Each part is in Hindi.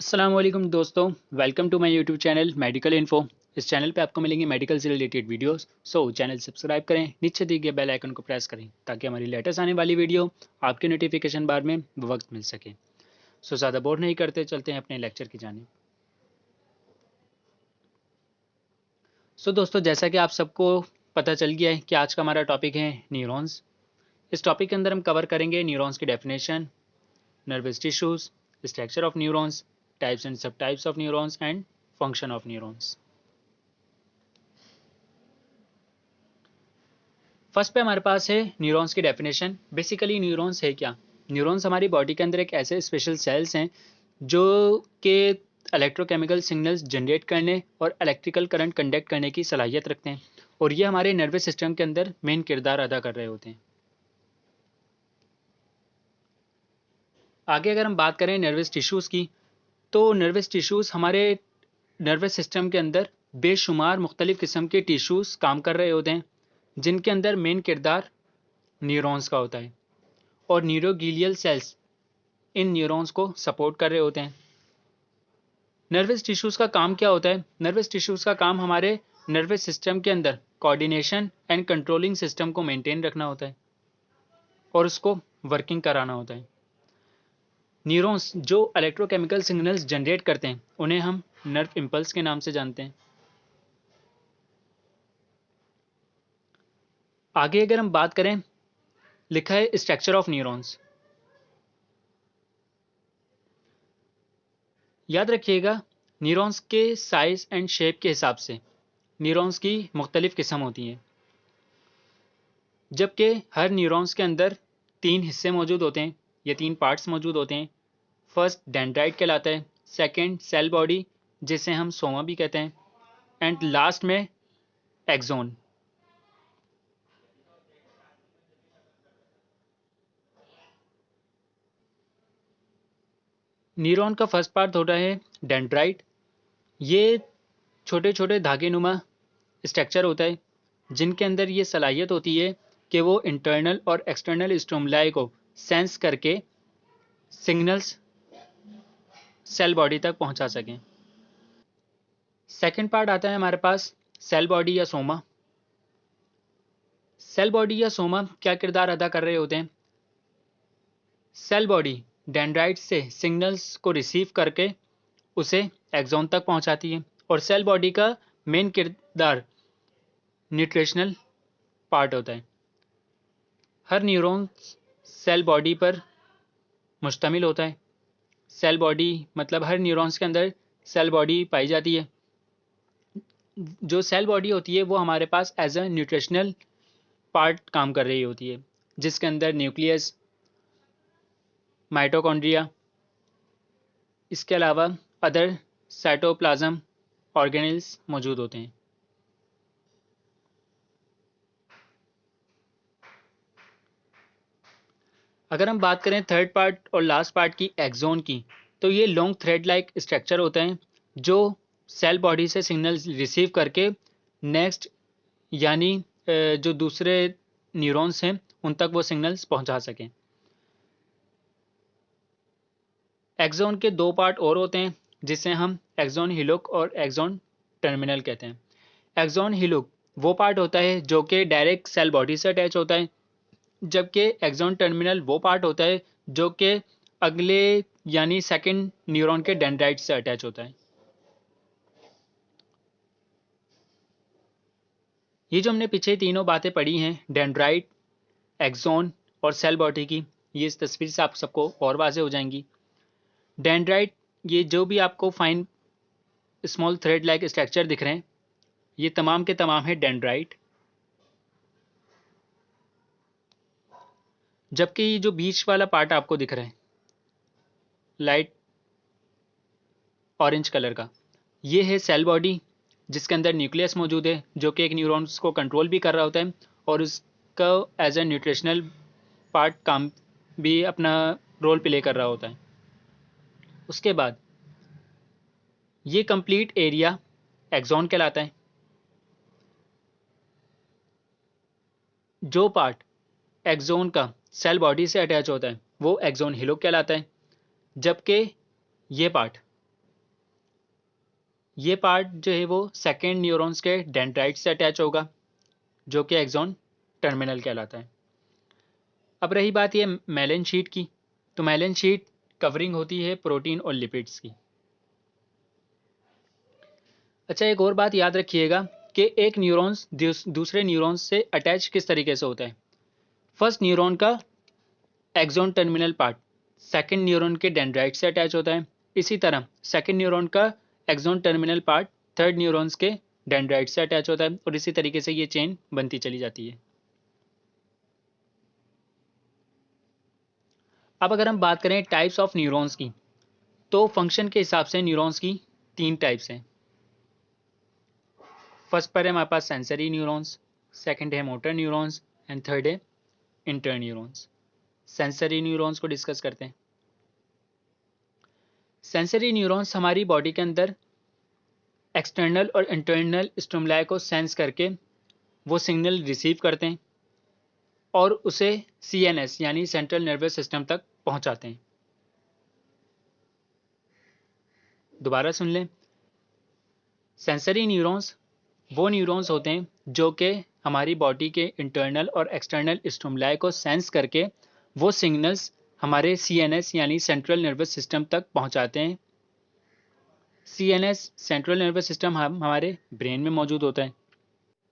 अस्सलाम वालेकुम दोस्तों, welcome to my YouTube channel medical info. इस चैनल पे आपको मिलेंगे मेडिकल से रिलेटेड वीडियोस। चैनल सब्सक्राइब करें, नीचे दिए गए बेल आइकन को प्रेस करें ताकि हमारी लेटेस्ट आने वाली वीडियो आपके नोटिफिकेशन बार में वक्त मिल सके। ज़्यादा बोर नहीं करते, चलते हैं अपने लेक्चर की जानिब। दोस्तों, जैसा कि आप सबको पता चल गया है कि आज का हमारा टॉपिक है न्यूरॉन्स। इस टॉपिक के अंदर हम कवर करेंगे न्यूरॉन्स की definition, nervous tissues, structure of neurons, types and subtypes of neurons and function of neurons। First पे हमारे पास है न्यूरॉन्स की डेफिनेशन। बेसिकली न्यूरॉन्स है क्या? न्यूरॉन्स हमारी बॉडी के अंदर एक ऐसे स्पेशल सेल्स हैं जो के इलेक्ट्रोकेमिकल सिग्नल्स जनरेट करने और इलेक्ट्रिकल करंट कंडक्ट करने की सलाहियत रखते हैं, और ये हमारे नर्वस सिस्टम के अंदर मेन किरदार अदा कर रहे होते हैं। आगे अगर हम बात करें नर्वस टिश्यूज़ की, तो नर्वस टिश्यूज़ हमारे नर्वस सिस्टम के अंदर बेशुमार मुख्तलिफ़ किस्म के टिश्यूज़ काम कर रहे होते हैं, जिनके अंदर मेन किरदार न्यूरॉन्स का होता है, और न्यूरोग्लियल सेल्स इन न्यूरॉन्स को सपोर्ट कर रहे होते हैं। नर्वस टिश्यूज़ का काम क्या होता है? नर्वस टिश्यूज़ का काम हमारे नर्वस सिस्टम के अंदर कोऑर्डिनेशन एंड कंट्रोलिंग सिस्टम को मेंटेन रखना होता है और उसको वर्किंग कराना होता है। न्यूरॉन्स जो इलेक्ट्रोकेमिकल सिग्नल्स जनरेट करते हैं उन्हें हम नर्व इम्पल्स के नाम से जानते हैं। आगे अगर हम बात करें, लिखा है स्ट्रक्चर ऑफ न्यूरॉन्स। याद रखिएगा, न्यूरॉन्स के साइज एंड शेप के हिसाब से न्यूरॉन्स की मुख्तलिफ किस्म होती हैं, जबकि हर न्यूरॉन्स के अंदर तीन हिस्से मौजूद होते हैं या तीन पार्ट्स मौजूद होते हैं। फर्स्ट डेंड्राइट कहलाता है, सेकंड सेल बॉडी जिसे हम सोमा भी कहते हैं, एंड लास्ट में एक्सोन। न्यूरॉन का फर्स्ट पार्ट होता है डेंड्राइट। ये छोटे छोटे धागे नुमा स्ट्रक्चर होता है, जिनके अंदर ये सलाहियत होती है कि वो इंटरनल और एक्सटर्नल स्टिमुलाई को सेंस करके सिग्नल्स सेल बॉडी तक पहुंचा सकें। सेकंड पार्ट आता है हमारे पास सेल बॉडी या सोमा। सेल बॉडी या सोमा क्या किरदार अदा कर रहे होते हैं? सेल बॉडी डेंड्राइट से सिग्नल्स को रिसीव करके उसे एक्सोन तक पहुंचाती है, और सेल बॉडी का मेन किरदार न्यूट्रिशनल पार्ट होता है। हर न्यूरॉन सेल बॉडी पर मुश्तमिल होता है। सेल बॉडी मतलब हर न्यूरॉन्स के अंदर सेल बॉडी पाई जाती है। जो सेल बॉडी होती है वो हमारे पास एज अ न्यूट्रिशनल पार्ट काम कर रही होती है, जिसके अंदर न्यूक्लियस, माइटोकॉन्ड्रिया, इसके अलावा अदर साइटोप्लाज्म ऑर्गेनेल्स मौजूद होते हैं। अगर हम बात करें थर्ड पार्ट और लास्ट पार्ट की, एक्सोन की, तो ये लॉन्ग थ्रेड लाइक स्ट्रक्चर होते हैं जो सेल बॉडी से सिग्नल रिसीव करके नेक्स्ट यानी जो दूसरे न्यूरॉन्स हैं उन तक वो सिग्नल्स पहुंचा सकें। एक्सोन के दो पार्ट और होते हैं, जिसे हम एक्सोन हिलुक और एक्सोन टर्मिनल कहते हैं। एक्सोन हिलुक वो पार्ट होता है जो कि डायरेक्ट सेल बॉडी से अटैच होता है, जबकि एक्सोन टर्मिनल वो पार्ट होता है जो कि अगले यानी सेकंड न्यूरॉन के डेंड्राइट से अटैच होता है। ये जो हमने पीछे तीनों बातें पढ़ी हैं, डेंड्राइट, एक्सोन और सेल बॉडी की, ये इस तस्वीर से आप सबको और वाज़ेह हो जाएंगी। डेंड्राइट, ये जो भी आपको fine small thread like structure दिख रहे हैं, ये तमाम के तमाम है डेंड्राइट। जबकि ये जो बीच वाला पार्ट आपको दिख रहा है लाइट ऑरेंज कलर का, ये है सेल बॉडी, जिसके अंदर न्यूक्लियस मौजूद है जो कि एक न्यूरॉन्स को कंट्रोल भी कर रहा होता है और उसका एज ए न्यूट्रिशनल पार्ट काम भी अपना रोल प्ले कर रहा होता है। उसके बाद ये कंप्लीट एरिया एक्सोन कहलाता है। जो पार्ट एक्सोन का सेल बॉडी से अटैच होता है वो एक्सोन हिलुक कहलाता है, जबकि ये पार्ट ये पार्ट जो है वो सेकेंड न्यूरॉन्स के डेंड्राइट से अटैच होगा, जो कि एक्सॉन टर्मिनल कहलाता है। अब रही बात ये मेलन शीट की, तो मेलन शीट कवरिंग होती है प्रोटीन और लिपिड्स की। अच्छा, एक और बात याद रखिएगा कि एक न्यूरॉन्स दूसरे न्यूरॉन्स से अटैच किस तरीके से होता है। फर्स्ट न्यूरॉन का axon terminal part second neuron के डेंड्राइट से अटैच होता है। इसी तरह सेकंड न्यूरॉन का axon terminal part third neurons के डेंड्राइट से अटैच होता है, और इसी तरीके से ये चेन बनती चली जाती है। अब अगर हम बात करें टाइप्स ऑफ न्यूरॉन्स की, तो फंक्शन के हिसाब से न्यूरॉन्स की तीन टाइप्स हैं। फर्स्ट पर है हमारे पास सेंसरी न्यूरॉन्स, सेकंड है मोटर न्यूरॉन्स एंड थर्ड है इंटर न्यूरॉन्स। सेंसरी न्यूरॉन्स को डिस्कस करते हैं। सेंसरी न्यूरॉन्स हमारी बॉडी के अंदर एक्सटर्नल और इंटरनल स्टिमुलाई को सेंस करके वो सिग्नल रिसीव करते हैं और उसे सीएनएस यानी सेंट्रल नर्वस सिस्टम तक पहुंचाते हैं। दोबारा सुन लें, सेंसरी न्यूरॉन्स वो न्यूरॉन्स होते हैं जो कि हमारी बॉडी के इंटरनल और एक्सटर्नल स्टिमुलाई को सेंस करके वो सिग्नल्स हमारे सीएनएस यानी सेंट्रल नर्वस सिस्टम तक पहुंचाते हैं। सीएनएस सेंट्रल नर्वस सिस्टम हमारे ब्रेन में मौजूद होता है।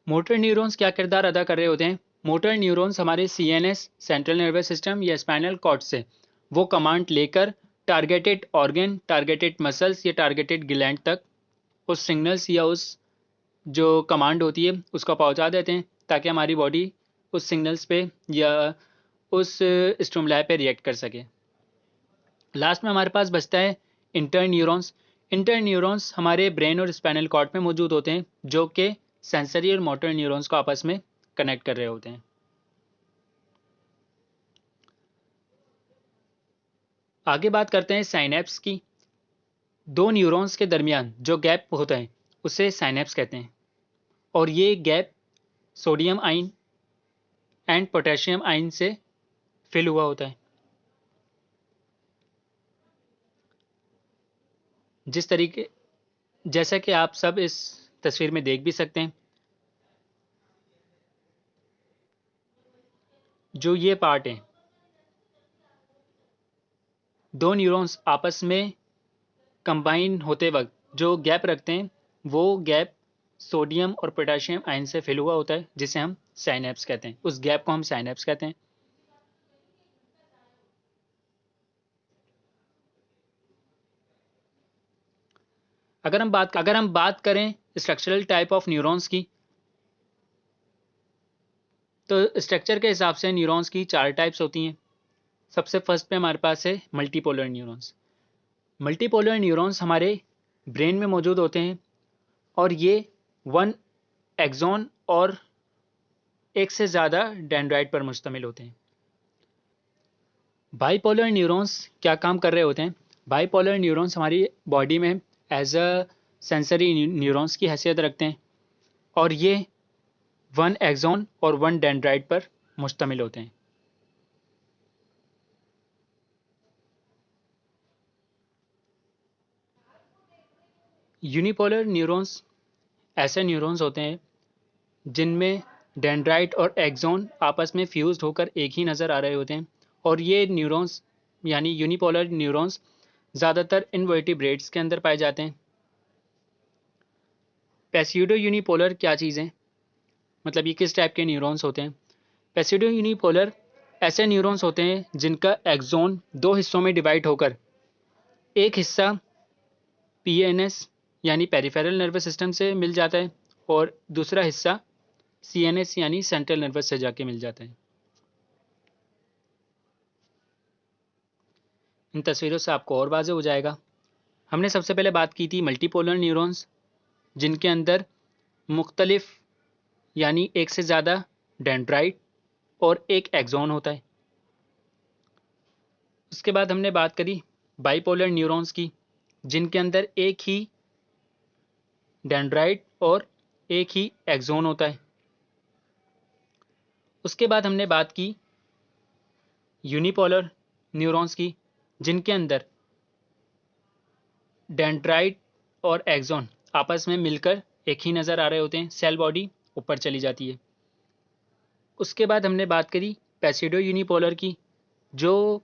मोटर न्यूरॉन्स क्या किरदार अदा कर रहे होते हैं। मोटर न्यूरॉन्स हमारे सीएनएस सेंट्रल नर्वस सिस्टम या स्पाइनल कॉर्ड से वो कमांड लेकर टारगेटेड ऑर्गन, टारगेटेड मसल्स या टारगेटेड ग्लैंड तक उस सिग्नल्स या उस जो कमांड होती है उसको पहुंचा देते हैं, ताकि हमारी बॉडी उस सिग्नल्स पे या उस स्टिमुलाई पे रिएक्ट कर सके। लास्ट में हमारे पास बचता है इंटर न्यूरॉन्स। इंटर न्यूरॉन्स हमारे ब्रेन और स्पाइनल कॉर्ड में मौजूद होते हैं, जो कि सेंसरी और मोटर न्यूरॉन्स को आपस में कनेक्ट कर रहे होते हैं। आगे बात करते हैं साइनेप्स की। दो न्यूरॉन्स के दरमियान जो गैप होता है उसे साइनेप्स कहते हैं, और ये gap sodium ion and potassium ion से फिल हुआ होता है। जिस तरीके जैसा कि आप सब इस तस्वीर में देख भी सकते हैं, जो ये पार्ट है, दो न्यूरॉन्स आपस में कंबाइन होते वक्त जो गैप रखते हैं वो गैप सोडियम और पोटेशियम आयन से फिल हुआ होता है, जिसे हम साइनेप्स कहते हैं। उस गैप को हम साइनेप्स कहते हैं। अगर हम बात करें स्ट्रक्चरल टाइप ऑफ न्यूरॉन्स की, तो स्ट्रक्चर के हिसाब से न्यूरॉन्स की चार टाइप्स होती हैं। सबसे फर्स्ट पे हमारे पास है मल्टीपोलर न्यूरॉन्स। मल्टीपोलर न्यूरॉन्स हमारे ब्रेन में मौजूद होते हैं, और ये वन एक्सॉन और एक से ज़्यादा डेंड्राइट पर मुश्तमिल होते हैं। बाइपोलर न्यूरॉन्स क्या काम कर रहे होते हैं। बाइपोलर न्यूरॉन्स हमारी बॉडी में एज अ सेंसरी न्यूरॉन्स की हैसियत रखते हैं, और ये वन एक्सॉन और वन डेंड्राइट पर मुश्तमिल होते हैं। यूनिपोलर न्यूरॉन्स ऐसे न्यूरॉन्स होते हैं जिनमें डेंड्राइट और एक्सॉन आपस में फ्यूज्ड होकर एक ही नज़र आ रहे होते हैं, और ये न्यूरॉन्स यानी यूनिपोलर न्यूरॉन्स ज़्यादातर इनवर्टिब्रेट्स के अंदर पाए जाते हैं। पेस्यूडो यूनिपोलर क्या चीज़ है, मतलब ये किस टाइप के न्यूरॉन्स होते हैं। पेस्यूडो यूनिपोलर ऐसे न्यूरॉन्स होते हैं जिनका एक्सॉन दो हिस्सों में डिवाइड होकर एक हिस्सा पीएनएस यानी पेरिफेरल नर्वस सिस्टम से मिल जाता है, और दूसरा हिस्सा सीएनएस यानी सेंट्रल नर्वस से जाके मिल जाता है। इन तस्वीरों से आपको और वाज़ेह हो जाएगा। हमने सबसे पहले बात की थी मल्टीपोलर न्यूरॉन्स, जिनके अंदर मुख्तलिफ यानी एक से ज़्यादा डेंड्राइट और एक एक्सॉन होता है। उसके बाद हमने बात करी बाइपोलर न्यूरॉन्स की, जिनके अंदर एक ही डेंड्राइट और एक ही एक्सॉन होता है। उसके बाद हमने बात की यूनिपोलर न्यूरॉन्स की, जिनके अंदर डेंड्राइट और एक्सॉन आपस में मिलकर एक ही नज़र आ रहे होते हैं, सेल बॉडी ऊपर चली जाती है। उसके बाद हमने बात करी पैसिडो यूनिपोलर की। जो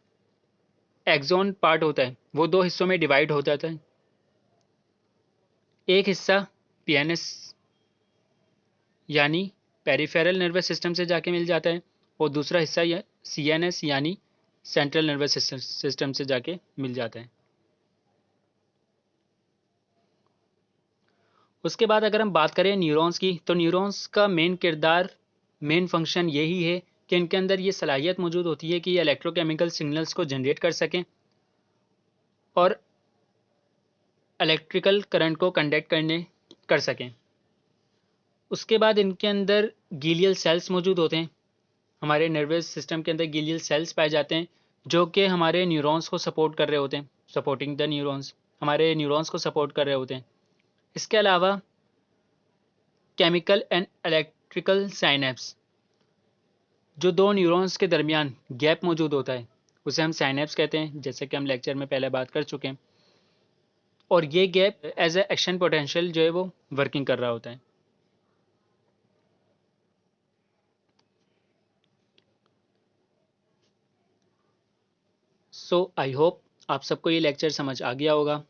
एक्सॉन पार्ट होता है वो दो हिस्सों में डिवाइड हो जाता है। एक हिस्सा पीएनएस यानी पेरिफेरल नर्वस सिस्टम से जाके मिल जाता है, और दूसरा हिस्सा सीएनएस यानी सेंट्रल नर्वस सिस्टम से जाके मिल जाता है। उसके बाद अगर हम बात करें न्यूरॉन्स की, तो न्यूरॉन्स का मेन किरदार, मेन फंक्शन यही है कि इनके अंदर ये सलाहियत मौजूद होती है कि ये इलेक्ट्रोकेमिकल सिग्नल्स को जनरेट कर सकें और इलेक्ट्रिकल करंट को कंडक्ट कर सकें। उसके बाद इनके अंदर गीलियल सेल्स मौजूद होते हैं। हमारे नर्वस सिस्टम के अंदर गीलियल सेल्स पाए जाते हैं जो कि हमारे न्यूरॉन्स को सपोर्ट कर रहे होते हैं, सपोर्टिंग द न्यूरॉन्स, हमारे न्यूरॉन्स को सपोर्ट कर रहे होते हैं। इसके अलावा केमिकल एंड इलेक्ट्रिकल साइनेप्स, जो दो न्यूरॉन्स के दरमियान गैप मौजूद होता है उसे हम साइनेप्स कहते हैं, जैसे कि हम लेक्चर में पहले बात कर चुके हैं। और ये gap as a action potential जो है वो वर्किंग कर रहा होता है। सो आई होप आप सबको ये लेक्चर समझ आ गया होगा।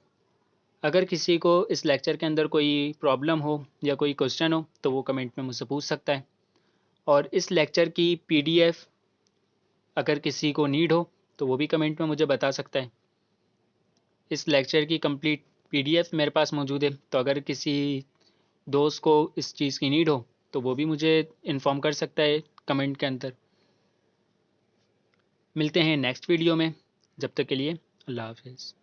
अगर किसी को इस लेक्चर के अंदर कोई प्रॉब्लम हो या कोई क्वेश्चन हो तो वो कमेंट में मुझसे पूछ सकता है। और इस लेक्चर की पीडीएफ अगर किसी को नीड हो तो वो भी कमेंट में मुझे बता सकता है। इस लेक्चर की कंप्लीट पीडीएफ मेरे पास मौजूद है, तो अगर किसी दोस्त को इस चीज़ की नीड हो तो वो भी मुझे इन्फॉर्म कर सकता है कमेंट के अंदर। मिलते हैं नेक्स्ट वीडियो में, जब तक के लिए अल्लाह हाफिज़।